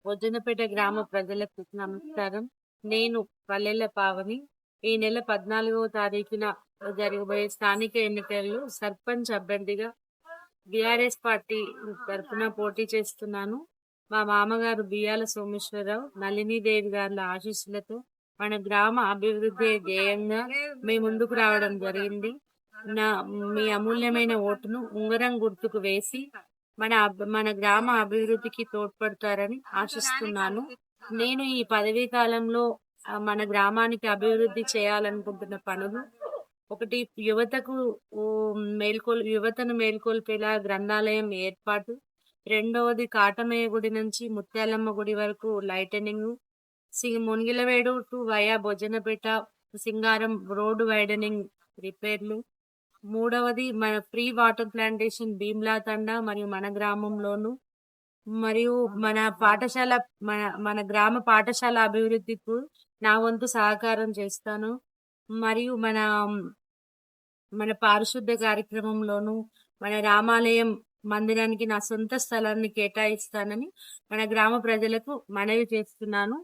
బొజ్జన్నపేట గ్రామ ప్రజలకు నమస్కారం. నేను పల్లెల పావని. ఈ నెల 14వ తారీఖున జరగబోయే స్థానిక ఎన్నికల్లో సర్పంచ్ అభ్యర్థిగా బీఆర్ఎస్ పార్టీ తరఫున పోటీ చేస్తున్నాను. మా మామగారు బియ్యాల సోమేశ్వరరావు, నళినీదేవి గారి ఆశీస్సులతో మన గ్రామ అభివృద్ధి ధ్యేయంగా మీ ముందుకు రావడం జరిగింది. మీ అమూల్యమైన ఓటును ఉంగరం గుర్తుకు వేసి మన గ్రామ అభివృద్ధికి తోడ్పడతారని ఆశిస్తున్నాను. నేను ఈ పదవీ కాలంలో మన గ్రామానికి అభివృద్ధి చేయాలనుకుంటున్న పనులు ఒకటి, యువతను మేల్కొల్పేలా గ్రంథాలయం ఏర్పాటు. రెండవది, కాటమయ్య గుడి నుంచి ముత్యాలమ్మ గుడి వరకు lightning. Munigilavedu to via Bhojanapeta Singaram road widening రిపేర్లు. మూడవది, మన free water plantation Bheemla Thanda మరియు మన గ్రామంలోను. మరియు మన గ్రామ పాఠశాల అభివృద్ధికి నా వంతు సహకారం చేస్తాను. మరియు మన పారిశుద్ధ కార్యక్రమంలోను మన రామాలయం మందిరానికి నా సొంత స్థలాన్ని కేటాయిస్తానని మన గ్రామ ప్రజలకు మనవి చేస్తున్నాను.